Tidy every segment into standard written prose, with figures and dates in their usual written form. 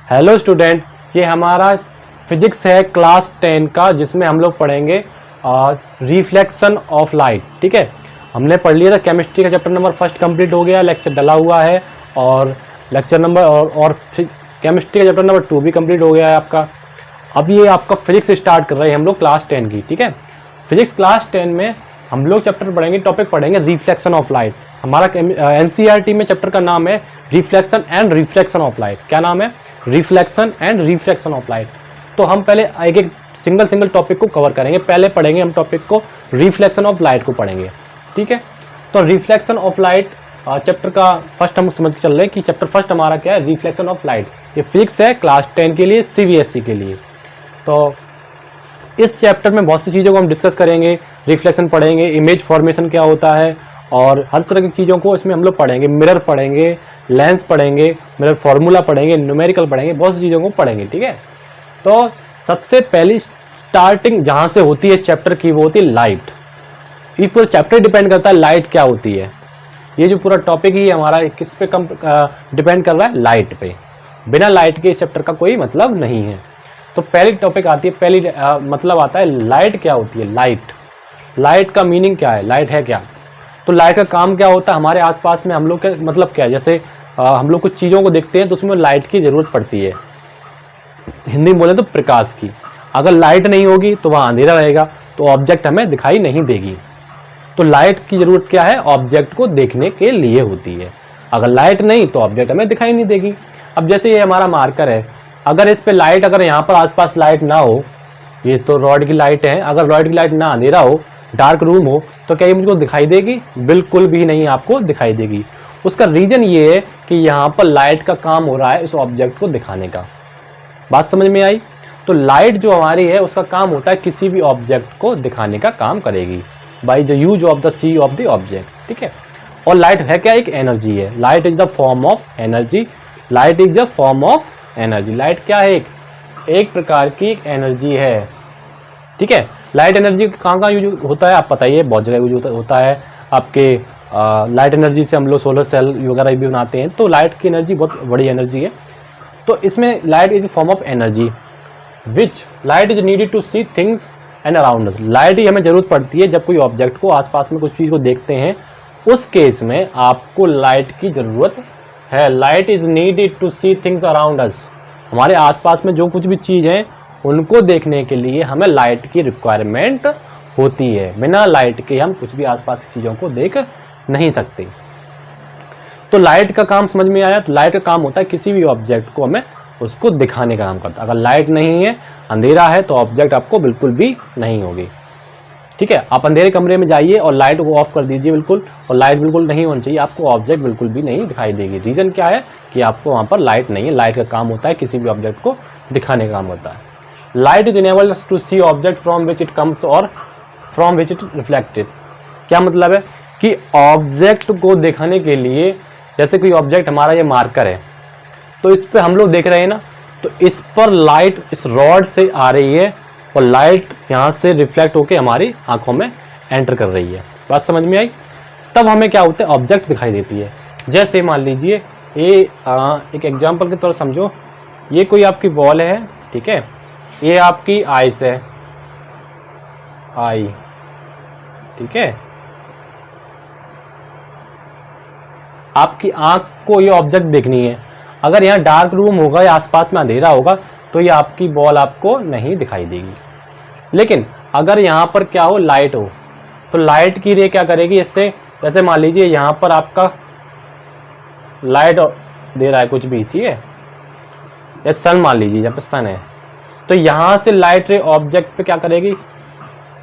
Hello student, ये हमारा physics है क्लास 10 का, जिसमें हम लोग पढ़ेंगे रिफ्लेक्शन ऑफ लाइट। ठीक है, हमने पढ़ लिया था केमिस्ट्री का चैप्टर नंबर फर्स्ट कंप्लीट हो गया, लेक्चर डला हुआ है, और लेक्चर नंबर और केमिस्ट्री का चैप्टर नंबर 2 भी कंप्लीट हो गया है आपका। अब ये आपका फिजिक्स स्टार्ट कर रहे हैं हम लोग क्लास 10 की। ठीक है, फिजिक्स क्लास 10 में हम लोग चैप्टर पढ़ेंगे, टॉपिक पढ़ेंगे रिफ्लेक्शन ऑफ लाइट। हमारा एनसीईआरटी में चैप्टर का नाम है reflection and refraction of light. क्या नाम है? Reflection and refraction of light. तो हम पहले एक एक सिंगल टॉपिक को कवर करेंगे। पहले पढ़ेंगे हम टॉपिक को रिफ्लेक्शन ऑफ लाइट को पढ़ेंगे। ठीक है, तो रिफ्लेक्शन ऑफ लाइट चैप्टर का फर्स्ट हम समझ के चल रहे हैं कि चैप्टर फर्स्ट हमारा क्या है, रिफ्लेक्शन ऑफ लाइट। ये फिजिक्स है क्लास 10 के लिए, सीबीएसई के लिए। तो इस चैप्टर में बहुत सी चीज़ों को हम डिस्कस करेंगे, रिफ्लेक्शन पढ़ेंगे, इमेज फॉर्मेशन क्या होता है, और हर तरह की चीज़ों को इसमें हम लोग पढ़ेंगे। मिरर पढ़ेंगे, लेंस पढ़ेंगे, मिरर फार्मूला पढ़ेंगे, न्यूमेरिकल पढ़ेंगे, बहुत सी चीज़ों को पढ़ेंगे। ठीक है, तो सबसे पहली स्टार्टिंग जहाँ से होती है इस चैप्टर की, वो होती है लाइट। ये पूरा चैप्टर डिपेंड करता है लाइट क्या होती है। ये जो पूरा टॉपिक ही हमारा किस पे कम डिपेंड कर रहा है? लाइट पे। बिना लाइट के इस चैप्टर का कोई मतलब नहीं है। तो पहली टॉपिक आती है, पहली मतलब आता है लाइट क्या होती है। लाइट का मीनिंग क्या है, लाइट है क्या? तो लाइट का काम क्या होता है हमारे आसपास में, हम लोग के मतलब क्या है, जैसे हम लोग कुछ चीज़ों को देखते हैं तो उसमें लाइट की ज़रूरत पड़ती है। हिंदी में बोले तो प्रकाश की। अगर लाइट नहीं होगी तो वहाँ अंधेरा रहेगा, तो ऑब्जेक्ट हमें दिखाई नहीं देगी। तो लाइट की ज़रूरत क्या है? ऑब्जेक्ट को देखने के लिए होती है। अगर लाइट नहीं तो ऑब्जेक्ट हमें दिखाई नहीं देगी। अब जैसे ये हमारा मार्कर है, अगर इस पर लाइट, अगर यहाँ पर आसपास लाइट ना हो, ये तो रॉड की लाइट है, अगर रॉड की लाइट ना, अंधेरा हो, डार्क रूम हो, तो क्या ये मुझको दिखाई देगी? बिल्कुल भी नहीं आपको दिखाई देगी। उसका रीज़न ये है कि यहाँ पर लाइट का काम हो रहा है इस ऑब्जेक्ट को दिखाने का। बात समझ में आई? तो लाइट जो हमारी है उसका काम होता है किसी भी ऑब्जेक्ट को दिखाने का काम करेगी, by the use of the see of the object. ठीक है, और लाइट है क्या? एक एनर्जी है। Light is the form of energy. Light is the form of energy. Light क्या है? एक प्रकार की एक एनर्जी है। ठीक है, लाइट एनर्जी कहाँ यूज होता है आप बताइए? बहुत जगह यूज होता है। आपके लाइट एनर्जी से हम लोग सोलर सेल वगैरह भी बनाते हैं। तो लाइट की एनर्जी बहुत बड़ी एनर्जी है। तो इसमें light is form of energy which light is needed to see things and around us. Light ही हमें जरूरत पड़ती है जब कोई ऑब्जेक्ट को, आसपास में कुछ चीज़ को देखते हैं, उस केस में आपको लाइट की ज़रूरत है। Light is needed to see things around us. हमारे आसपास में जो कुछ भी चीज़ है उनको देखने के लिए हमें लाइट की रिक्वायरमेंट होती है। बिना लाइट के हम कुछ भी आसपास की चीज़ों को देख नहीं सकते। तो लाइट का काम समझ में आया? तो लाइट का काम होता है किसी भी ऑब्जेक्ट को हमें उसको दिखाने का काम करता है। अगर लाइट नहीं है, अंधेरा है, तो ऑब्जेक्ट आपको बिल्कुल भी नहीं होगी। ठीक है, आप अंधेरे कमरे में जाइए और लाइट को ऑफ कर दीजिए बिल्कुल, और लाइट बिल्कुल नहीं होनी चाहिए, आपको ऑब्जेक्ट बिल्कुल भी नहीं दिखाई देगी। रीज़न क्या है? कि आपको वहाँ पर लाइट नहीं है। लाइट का काम होता है किसी भी ऑब्जेक्ट को दिखाने का काम होता है। Light is enabled us to see object from which it comes और फ्रॉम विच इट रिफ्लेक्टेड। क्या मतलब है? कि ऑब्जेक्ट को दिखाने के लिए, जैसे कोई ऑब्जेक्ट हमारा ये मार्कर है, तो इस पर हम लोग देख रहे हैं ना, तो इस पर लाइट इस रॉड से आ रही है और लाइट यहाँ से रिफ्लेक्ट होकर हमारी आंखों में एंटर कर रही है। बात समझ में आई? तब हमें क्या होता है? ऑब्जेक्ट दिखाई देती है। जैसे मान लीजिए ये एक एग्जाम्पल के तौर समझो, ये कोई आपकी बॉल है। ठीक है, ये आपकी आइस है, आई। ठीक है, आपकी आंख को ये ऑब्जेक्ट देखनी है। अगर यहाँ डार्क रूम होगा या आसपास में अंधेरा होगा तो ये आपकी बॉल आपको नहीं दिखाई देगी। लेकिन अगर यहाँ पर क्या हो, लाइट हो, तो लाइट की रे क्या करेगी इससे? जैसे मान लीजिए यहाँ पर आपका लाइट दे रहा है कुछ भी, ठीक है, या सन मान लीजिए, यहाँ पर सन है, तो यहाँ से लाइट रे ऑब्जेक्ट पे क्या करेगी?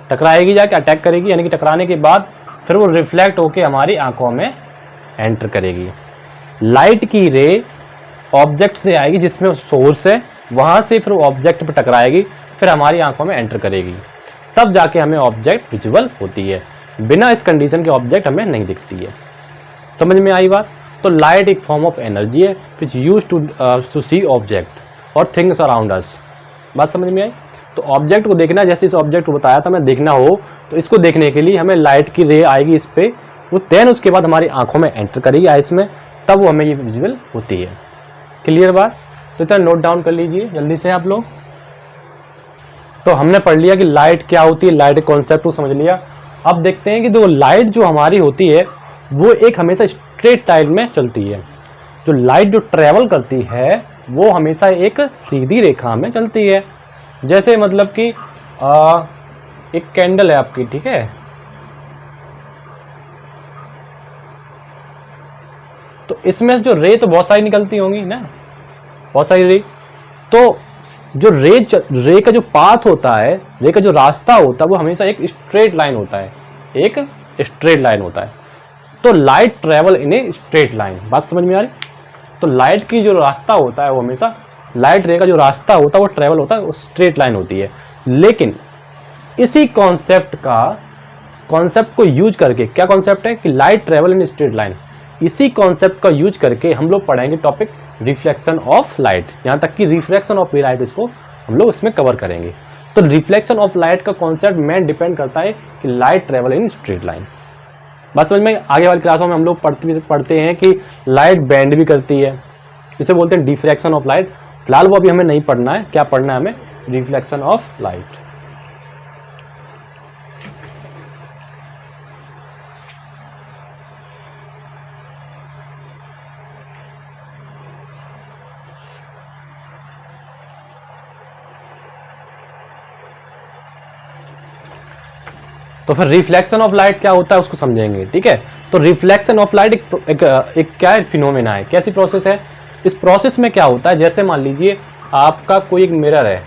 टकराएगी, जाके अटैक करेगी, यानी कि टकराने के बाद फिर वो रिफ्लेक्ट होके हमारी आंखों में एंटर करेगी। लाइट की रे ऑब्जेक्ट से आएगी जिसमें सोर्स है, वहाँ से फिर ऑब्जेक्ट पर टकराएगी, फिर हमारी आंखों में एंटर करेगी, तब जाके हमें ऑब्जेक्ट विजुअल होती है। बिना इस कंडीशन के ऑब्जेक्ट हमें नहीं दिखती है। समझ में आई बात? तो लाइट एक फॉर्म ऑफ एनर्जी है which use to see object और थिंग्स अराउंड अस। बात समझ में आई? तो ऑब्जेक्ट को देखना, जैसे इस ऑब्जेक्ट को बताया था मैं, देखना हो तो इसको देखने के लिए हमें लाइट की रे आएगी इस पर, वो देन उसके बाद हमारी आंखों में एंटर करेगी आइस में, तब वो हमें ये विजुअल होती है। क्लियर बात? तो इतना नोट डाउन कर लीजिए जल्दी से आप लोग। तो हमने पढ़ लिया कि लाइट क्या होती है, लाइट कॉन्सेप्ट को समझ लिया। अब देखते हैं कि जो लाइट जो हमारी होती है वो एक हमेशा स्ट्रेट लाइन में चलती है। जो लाइट जो ट्रेवल करती है वो हमेशा एक सीधी रेखा में चलती है। जैसे मतलब कि एक कैंडल है आपकी, ठीक है, तो इसमें जो रे तो बहुत सारी निकलती होंगी ना, बहुत सारी रे। तो जो रे का जो पाथ होता है, रे का जो रास्ता होता है वो हमेशा एक स्ट्रेट लाइन होता है, एक स्ट्रेट लाइन होता है। तो light travel in a straight line, बात समझ में आ रही? तो लाइट की जो रास्ता होता है वो हमेशा, लाइट रे का जो रास्ता होता है वो ट्रेवल होता है, वो स्ट्रेट लाइन होती है। लेकिन इसी कॉन्सेप्ट को यूज करके, क्या कॉन्सेप्ट है कि light travel in straight line, इसी कॉन्सेप्ट का यूज करके हम लोग पढ़ेंगे टॉपिक रिफ्लेक्शन ऑफ लाइट। यहाँ तक कि रिफ्लेक्शन ऑफ लाइट इसको हम लोग इसमें कवर करेंगे। तो रिफ्लेक्शन ऑफ लाइट का कॉन्सेप्ट मेन डिपेंड करता है कि light travel in straight line. बस समझ में? आगे वाली क्लासों में हम लोग पढ़ते हैं कि लाइट बेंड भी करती है, इसे बोलते हैं डिफ्रैक्शन ऑफ लाइट। फिलहाल वो अभी हमें नहीं पढ़ना है। क्या पढ़ना है हमें? Reflection of light. तो फिर रिफ्लेक्शन ऑफ लाइट क्या होता है उसको समझेंगे, ठीक है। तो रिफ्लेक्शन ऑफ लाइट एक क्या है, फिनोमेना है। कैसी प्रोसेस है? इस प्रोसेस में क्या होता है, जैसे मान लीजिए आपका कोई एक मिरर है,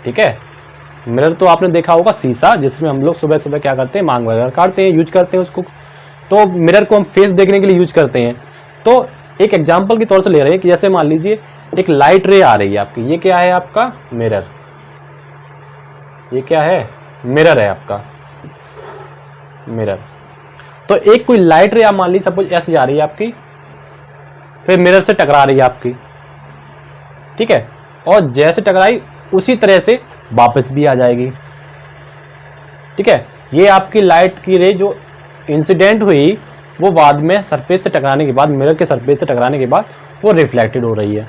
ठीक है। मिरर तो आपने देखा होगा, शीशा, जिसमें हम लोग सुबह सुबह क्या करते हैं, मांग वगैरह काटते हैं, यूज करते हैं उसको। तो मिरर को हम फेस देखने के लिए यूज करते हैं। तो एक एग्जाम्पल के तौर से ले रहे हैं कि जैसे मान लीजिए एक लाइट रे आ रही है आपकी, ये क्या है आपका मिरर, ये क्या है मिरर है आपका मिरर। तो एक कोई लाइट रे आप मान लीजिए सपोज ऐसे जा रही है आपकी, फिर मिरर से टकरा रही है आपकी, ठीक है, और जैसे टकराई उसी तरह से वापस भी आ जाएगी, ठीक है। ये आपकी लाइट की रे जो इंसिडेंट हुई वो बाद में सरफेस से टकराने के बाद, मिरर के सरफेस से टकराने के बाद वो रिफ्लेक्टेड हो रही है।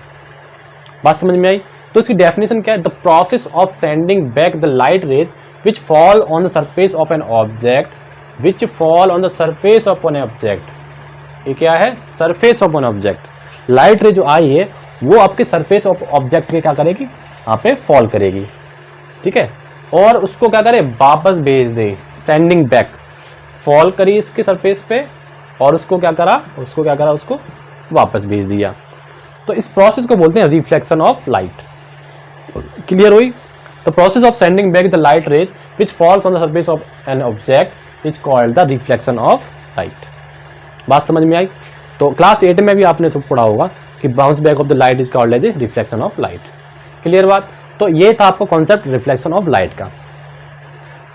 बात समझ में आई? तो इसकी डेफिनेशन क्या है? The process of sending back the light rays which fall on the surface of an object, which fall on the surface of an object। ये क्या है? Surface of an object. Light रे जो आई है वो आपके सरफेस ऑफ ऑब्जेक्ट पे क्या करेगी, यहाँ पे फॉल करेगी, ठीक है, और उसको क्या करे, वापस भेज दे, सेंडिंग बैक। फॉल करी इसके सरफेस पे और उसको क्या करा, उसको वापस भेज दिया। तो इस प्रोसेस को बोलते हैं रिफ्लेक्शन ऑफ लाइट। क्लियर हुई? The process of sending back the light rays which falls on the surface of an object is called the reflection of light। बात समझ में आई? तो क्लास 8 में भी आपने तो पढ़ा होगा कि bounce back of the light is called as a reflection of light. Clear बात? तो ये था आपका कॉन्सेप्ट रिफ्लेक्शन ऑफ लाइट का।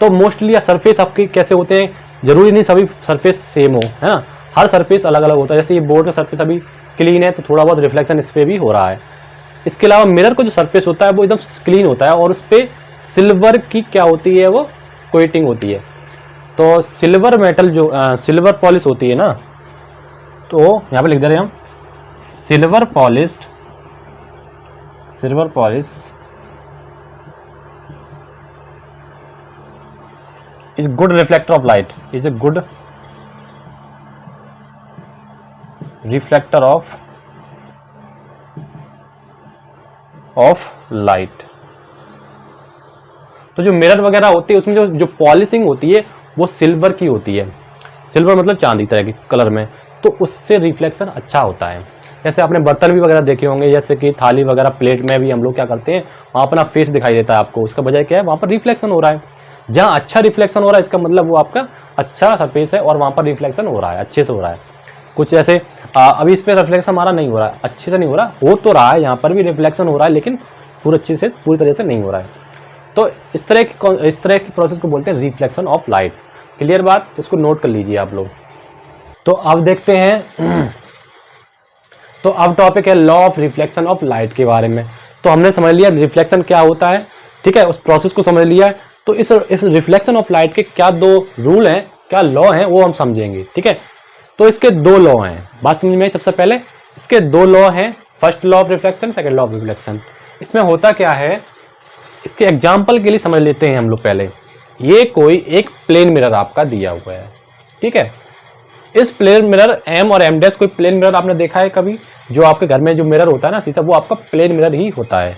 तो मोस्टली सरफेस आपके कैसे होते हैं, जरूरी नहीं सभी सरफेस सेम हो, है ना, हर सरफेस अलग अलग होता है। जैसे ये बोर्ड का सरफेस अभी क्लीन है तो थोड़ा बहुत रिफ्लेक्शन इस पर भी हो रहा है। इसके अलावा मिरर का जो सरफेस होता है वो एकदम क्लीन होता है और उस पर सिल्वर की क्या होती है, वो कोटिंग होती है। तो सिल्वर मेटल जो सिल्वर पॉलिश होती है ना, तो यहाँ पे लिख दे रहे हैं हम, silver polish is good reflector of light, is a good reflector of light. तो जो मिरर वगैरह होती है उसमें जो पॉलिशिंग होती है वो सिल्वर की होती है। सिल्वर मतलब चांदी तरह की कलर में, तो उससे रिफ्लेक्शन अच्छा होता है। जैसे आपने बर्तन भी वगैरह देखे होंगे, जैसे कि थाली वगैरह, प्लेट में भी हम लोग क्या करते हैं, वहाँ अपना फेस दिखाई देता है आपको, उसका वजह क्या है, वहाँ पर रिफ्लेक्शन हो रहा है। जहाँ अच्छा रिफ्लेक्शन हो रहा है इसका मतलब वो आपका अच्छा सरफेस है और वहाँ पर रिफ्लेक्शन हो रहा है, अच्छे से हो रहा है। कुछ ऐसे अभी इस पर रिफ्लेक्शन हमारा नहीं हो रहा है, अच्छे से नहीं हो रहा, हो तो रहा है, यहाँ पर भी रिफ्लेक्शन हो रहा है लेकिन पूरी तरह से नहीं हो रहा है। तो इस तरह की प्रोसेस को बोलते हैं रिफ्लेक्शन ऑफ लाइट। क्लियर बात? तो इसको नोट कर लीजिए आप लोग। तो अब देखते हैं, तो अब टॉपिक है law of reflection of light के बारे में। तो हमने समझ लिया रिफ्लेक्शन क्या होता है, ठीक है, उस प्रोसेस को समझ लिया है। तो इस रिफ्लेक्शन ऑफ लाइट के क्या दो रूल हैं, क्या लॉ हैं, वो हम समझेंगे, ठीक है। तो इसके दो लॉ हैं, बात समझ में आई? सबसे पहले इसके दो लॉ हैं। First law of reflection, second law of reflection. इसमें होता क्या है, इसके एग्जाम्पल के लिए समझ लेते हैं हम लोग पहले। ये कोई एक प्लेन मिरर आपका दिया हुआ है, ठीक है। इस प्लेन मिरर एम और एम डैश, कोई प्लेन मिरर आपने देखा है कभी? जो आपके घर में जो मिरर होता है ना शीशा, वो आपका प्लेन मिरर ही होता है।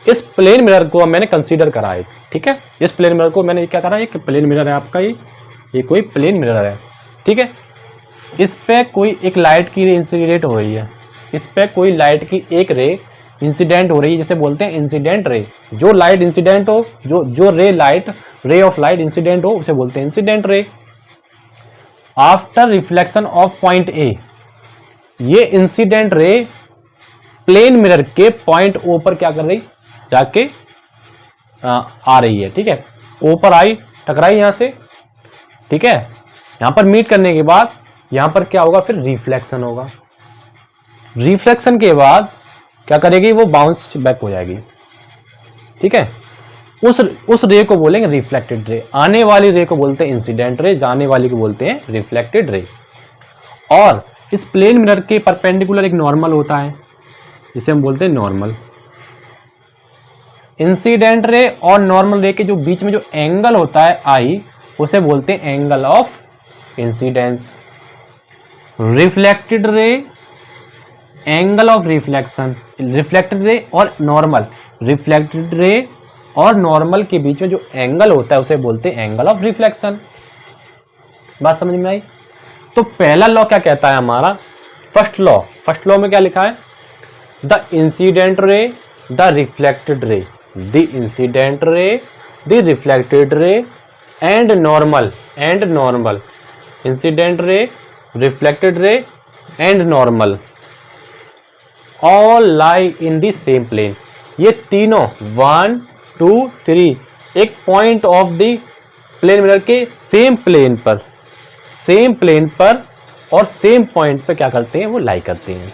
इस प्लेन मिरर को मैंने कंसीडर करा है, ठीक है। इस प्लेन मिरर को मैंने क्या करा, एक प्लेन मिरर है आपका, ये कोई प्लेन मिरर है, ठीक है। इस पे कोई एक लाइट की रे इंसिडेंट हो रही है, इस पे कोई लाइट की एक रे इंसिडेंट हो रही है, जिसे बोलते हैं इंसिडेंट रे। जो लाइट इंसिडेंट हो, जो रे ऑफ लाइट इंसिडेंट हो, उसे बोलते हैं incident ray. After reflection of point A, ये इंसिडेंट रे प्लेन मिरर के पॉइंट ओ पर क्या कर रही, जाके आ रही है, ठीक है। ओ पर आई, टकराई यहां से, ठीक है। यहां पर मीट करने के बाद यहां पर क्या होगा, फिर रिफ्लेक्शन होगा। रिफ्लेक्शन के बाद क्या करेगी, वो बाउंस बैक हो जाएगी, ठीक है। उस रे को बोलेंगे रिफ्लेक्टेड रे। आने वाली रे को बोलते हैं इंसिडेंट रे, जाने वाली को बोलते हैं रिफ्लेक्टेड रे। और इस प्लेन मिरर के परपेंडिकुलर एक नॉर्मल होता है, जिसे हम बोलते हैं नॉर्मल। इंसिडेंट रे और नॉर्मल रे के जो बीच में जो एंगल होता है आई, उसे बोलते हैं angle of incidence. Reflected ray, angle of reflection. Reflected ray और नॉर्मल, रिफ्लेक्टेड रे और नॉर्मल के बीच में जो एंगल होता है उसे बोलते हैं एंगल ऑफ रिफ्लेक्शन। बात समझ में आई? तो पहला लॉ क्या कहता है हमारा, फर्स्ट लॉ में क्या लिखा है, the incident ray, the reflected ray, the incident ray, the reflected ray and normal, incident ray, reflected ray and normal all lie in the same plane. ये तीनों 1 2 3 एक point of the plane mirror के same plane पर और same point पे क्या करते हैं, वो लाई करते हैं।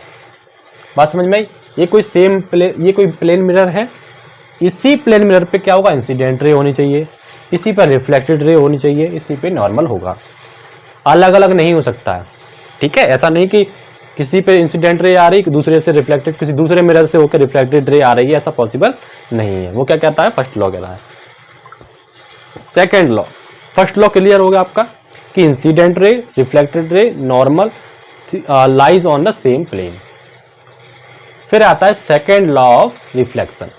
बात समझ में आई? ये कोई प्लेन मिरर है, इसी प्लेन मिरर पे क्या होगा, इंसिडेंट रे होनी चाहिए, इसी पर रिफ्लेक्टेड रे होनी चाहिए, इसी पे नॉर्मल होगा। अलग अलग नहीं हो सकता है, ठीक है। ऐसा नहीं कि किसी पे इंसिडेंट रे आ रही, दूसरे से रिफ्लेक्टेड, किसी दूसरे मिरर से होकर रिफ्लेक्टेड रे आ रही है, ऐसा पॉसिबल नहीं है। वो क्या कहता है, फर्स्ट लॉ कहता है। Second law, first law clear हो गया आपका कि incident ray, reflected ray, normal lies on the same plane. फिर आता है सेकंड लॉ ऑफ रिफ्लेक्शन।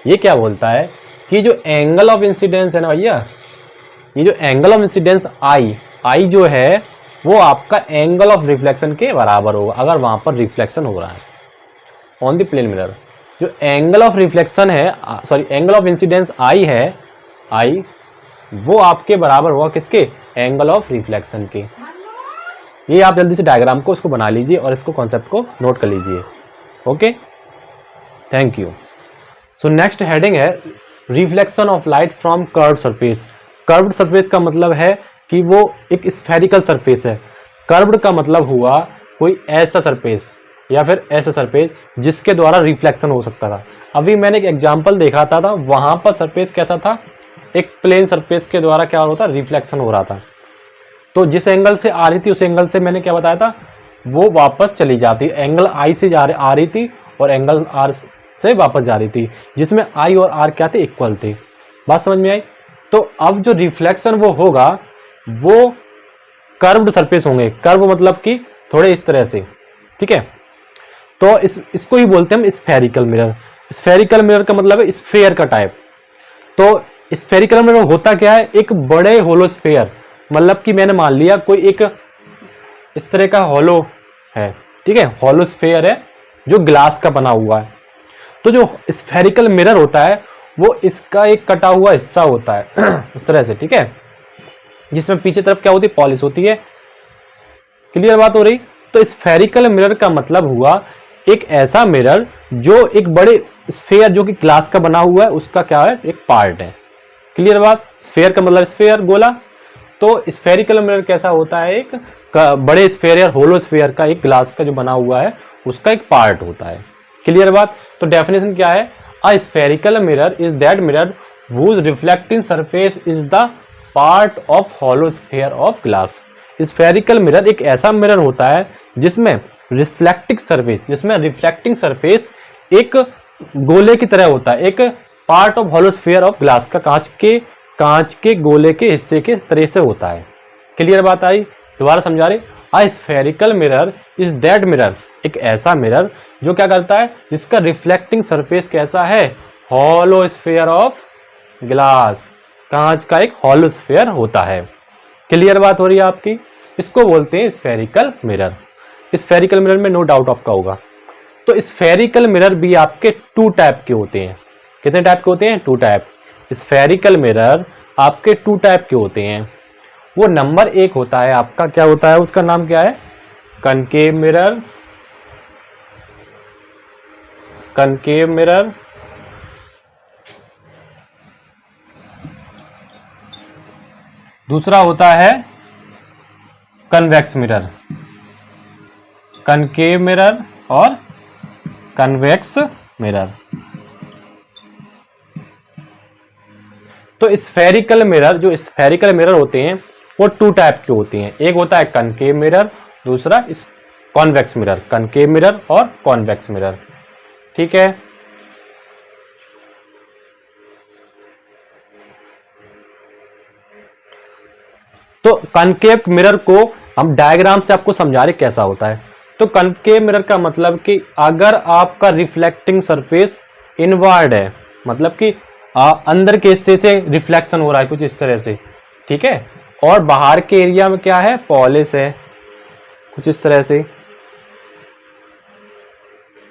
ये क्या बोलता है कि जो एंगल ऑफ इंसिडेंस है ना भैया, ये जो एंगल ऑफ इंसिडेंस आई जो है, वो आपका एंगल ऑफ रिफ्लेक्शन के बराबर होगा अगर वहां पर रिफ्लेक्शन हो रहा है ऑन द प्लेन मिरर। जो एंगल ऑफ रिफ्लेक्शन है, एंगल ऑफ इंसिडेंस आई वो आपके बराबर होगा किसके, एंगल ऑफ रिफ्लेक्शन के। ये आप जल्दी से डायग्राम को उसको बना लीजिए और इसको कॉन्सेप्ट को नोट कर लीजिए। Okay, thank you. So next heading है reflection of light from curved surface. Curved surface का मतलब है कि वो एक स्फेरिकल सरफेस है। कर्व्ड का मतलब हुआ कोई ऐसा सरफेस या फिर ऐसा सरफेस जिसके द्वारा रिफ्लेक्शन हो सकता था। अभी मैंने एक एग्जांपल देखा था वहां पर सरफेस कैसा था, एक प्लेन सरफेस के द्वारा क्या होता, रिफ्लेक्शन हो रहा था। तो जिस एंगल से आ रही थी उस एंगल से मैंने क्या बताया था, वो वापस चली जाती, एंगल आई से आ रही थी और एंगल आर से वापस जा रही थी, जिसमें आई और आर क्या थे, इक्वल थे। बात समझ में आई? तो अब जो रिफ्लेक्शन वो होगा वो कर्व्ड सरफेस होंगे। कर्व मतलब कि थोड़े इस तरह से, ठीक है। तो इसको ही बोलते हैं हम स्फेरिकल मिरर। स्फेरिकल मिरर का मतलब है स्फेयर का टाइप। तो स्फेरिकल मिरर होता क्या है, एक बड़े होलो स्फेयर, मतलब कि मैंने मान लिया कोई एक इस तरह का होलो है, ठीक है, होलो स्फेयर है जो ग्लास का बना हुआ है। तो जो स्फेरिकल मिरर होता है वो इसका एक कटा हुआ हिस्सा होता है इस तरह से, ठीक है, जिसमें पीछे तरफ क्या होती है, पॉलिश होती है। क्लियर बात हो रही? तो स्फेरिकल मिरर का मतलब हुआ एक ऐसा मिरर जो एक बड़े स्फेयर जो कि ग्लास का बना हुआ है उसका क्या है, एक पार्ट है। क्लियर बात? स्फेयर का मतलब स्फेयर, गोला। तो स्फेरिकल मिरर कैसा होता है, एक बड़े स्फेयर या होलो स्फेयर का, एक ग्लास का जो बना हुआ है उसका एक पार्ट होता है। क्लियर बात? तो डेफिनेशन क्या है, a spherical mirror is that mirror whose reflecting surface is the part of hollow sphere of glass. Spherical mirror एक ऐसा मिरर होता है जिसमें रिफ्लेक्टिंग सरफेस, जिसमें रिफ्लेक्टिंग सरफेस एक गोले की तरह होता है, एक part of hollow sphere of glass का, कांच के गोले के हिस्से के तरह से होता है। क्लियर बात आई? दोबारा समझा रहे, अ spherical mirror is that mirror, एक ऐसा मिरर जो क्या करता है, जिसका रिफ्लेक्टिंग सरफेस कैसा है, हॉलो स्फीयर ऑफ ग्लास, कांच का एक हॉलो स्फीयर होता है। क्लियर बात हो रही है आपकी? इसको बोलते हैं स्फेरिकल मिरर। स्फेरिकल मिरर में नो डाउट आपका होगा। तो स्फेरिकल मिरर भी आपके 2 टाइप के होते हैं। कितने टाइप के होते हैं? 2 टाइप। स्फेरिकल मिरर आपके 2 टाइप के होते हैं। वो नंबर 1 होता है आपका, क्या होता है, उसका नाम क्या है, कनकेव मिरर, कनकेव मिरर। दूसरा होता है कन्वेक्स मिरर, कनकेव मिरर और कन्वेक्स मिरर। तो स्फेरिकल मिरर, जो स्फेरिकल मिरर होते हैं वो 2 टाइप के होते हैं। एक होता है कनकेव मिरर, दूसरा कॉन्वेक्स मिरर, कनकेव मिरर और कॉन्वेक्स मिरर। ठीक है, तो कनकेव मिरर को हम डायग्राम से आपको समझा रहे कैसा होता है। तो कनकेव मिरर का मतलब कि अगर आपका रिफ्लेक्टिंग सरफेस इनवर्ड है, मतलब कि अंदर के हिस्से से रिफ्लेक्शन हो रहा है कुछ इस तरह से, ठीक है, और बाहर के एरिया में क्या है, पॉलिश है कुछ इस तरह से।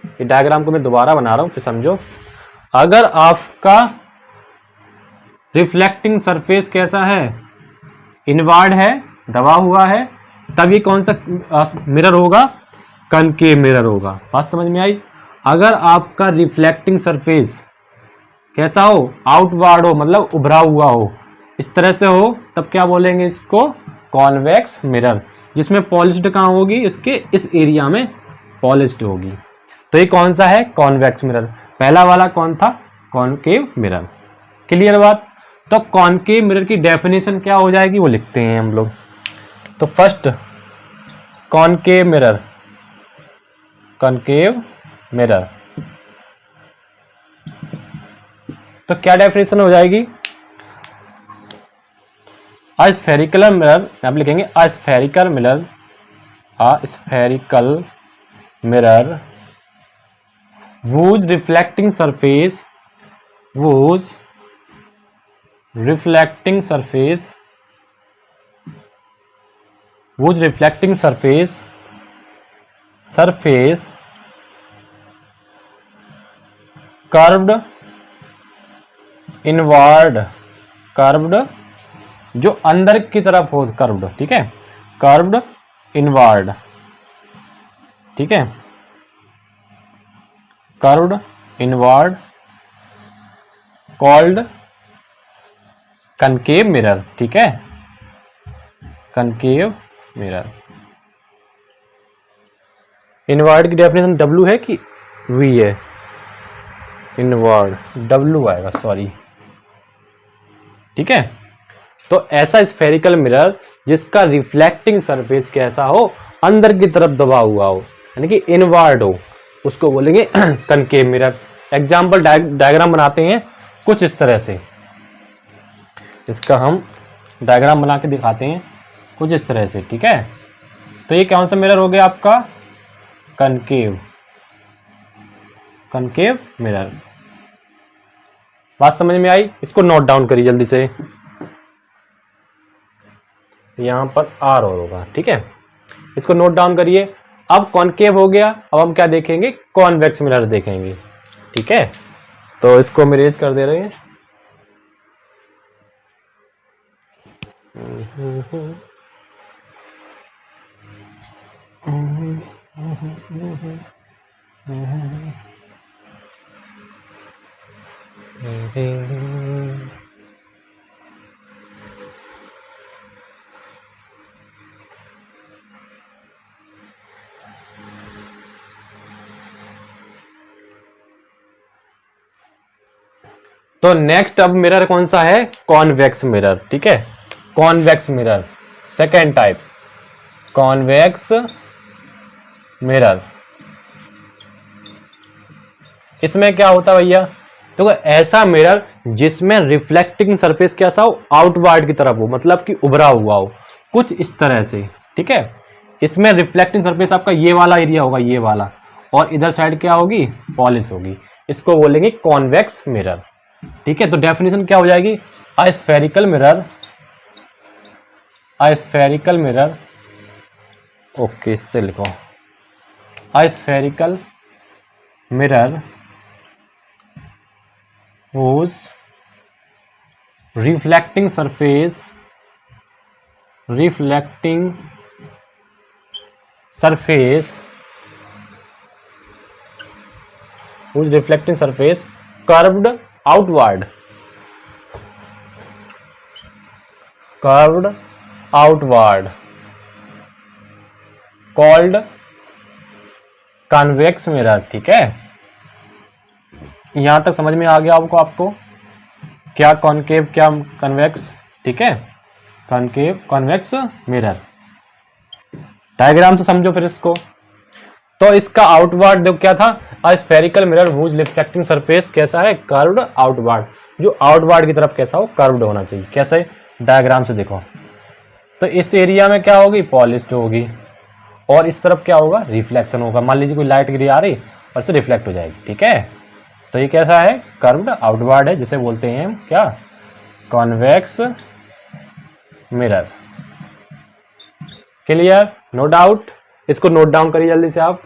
ये डायग्राम को मैं दोबारा बना रहा हूं, फिर समझो। अगर आपका रिफ्लेक्टिंग सरफेस कैसा है, इनवर्ड है, दबा हुआ है, तब ये कौन सा मिरर होगा, कनकेव मिरर होगा। बात समझ में आई? अगर आपका रिफ्लेक्टिंग सरफेस कैसा हो, आउटवर्ड हो, मतलब उभरा हुआ हो, इस तरह से हो, तब क्या बोलेंगे इसको, कॉन्वेक्स मिरर, जिसमें पॉलिश्ड कहाँ होगी, इसके इस एरिया में पॉलिश्ड होगी। तो ये कौन सा है, कॉन्वेक्स मिरर। पहला वाला कौन था, कॉनकेव मिरर। क्लियर बात? तो कॉनकेव मिरर की डेफिनेशन क्या हो जाएगी वो लिखते हैं हम लोग। तो first concave mirror, concave mirror, तो क्या डेफिनेशन हो जाएगी, अ स्फेरिकल मिरर, आप लिखेंगे अ स्फेरिकल मिरर, अ spherical mirror whose reflecting surface, whose reflecting surface, whose reflecting surface, surface curved inward, curved जो अंदर की तरफ हो, कर्व्ड, ठीक है, कर्व्ड इनवर्ड, ठीक है, curved inward called concave mirror, ठीक है, कनकेव मिरर। इनवर्ड की डेफिनेशन W है कि V है, इनवर्ड W आएगा, सॉरी, ठीक है। तो ऐसा स्फेरिकल मिरर जिसका रिफ्लेक्टिंग सरफेस कैसा हो, अंदर की तरफ दबा हुआ हो, यानी कि इनवर्ड हो, उसको बोलेंगे कनकेव मिरर। एग्जाम्पल डायग्राम बनाते हैं कुछ इस तरह से, इसका हम डायग्राम बना के दिखाते हैं कुछ इस तरह से, ठीक है। तो ये कौन सा मिरर हो गया आपका, कनकेव, कनकेव मिरर। बात समझ में आई? इसको नोट डाउन करिए जल्दी से, यहां पर R और होगा, ठीक है, इसको नोट डाउन करिए। अब कॉनकेव हो गया, अब हम क्या देखेंगे, कॉन्वेक्स मिरर देखेंगे, ठीक है। तो इसको हम इरेज कर दे रहे हैं। तो नेक्स्ट अब मिरर कौन सा है, कॉन्वेक्स मिरर, ठीक है, convex mirror second type, convex mirror. इसमें क्या होता है भैया, तो ऐसा मिरर जिसमें रिफ्लेक्टिंग सरफेस कैसा हो, आउटवर्ड की तरफ हो, मतलब कि उभरा हुआ हो कुछ इस तरह से, ठीक है। इसमें रिफ्लेक्टिंग सरफेस आपका ये वाला एरिया होगा, ये वाला, और इधर साइड क्या होगी, पॉलिश होगी। इसको बोलेंगे कॉन्वेक्स मिरर, ठीक है। तो डेफिनेशन क्या हो जाएगी, अ स्फेरिकल मिरर, अ स्फेरिकल मिरर, ओके इससे लिखो, अ spherical mirror whose reflecting surface whose reflecting surface curved outward called convex mirror, ठीक है। यहां तक समझ में आ गया आपको क्या कॉनकेव क्या कन्वेक्स, ठीक है। कॉनकेव कॉन्वेक्स मिरर, डायग्राम से समझो फिर इसको। तो इसका आउटवर्ड देखो क्या था, a spherical mirror whose reflecting surface कैसा है, कर्व्ड आउटवर्ड, जो आउटवर्ड की तरफ कैसा हो, कर्व्ड होना चाहिए। कैसे, डायग्राम से देखो। तो इस एरिया में क्या होगी, पॉलिश्ड होगी, और इस तरफ क्या होगा, रिफ्लेक्शन होगा। मान लीजिए कोई लाइट गिरी आ रही और से रिफ्लेक्ट हो जाएगी, ठीक है। तो ये कैसा है, कर्व्ड आउटवर्ड है, जिसे बोलते हैं हम क्या, convex mirror. Clear, no doubt. इसको नोट डाउन करिए जल्दी से आप।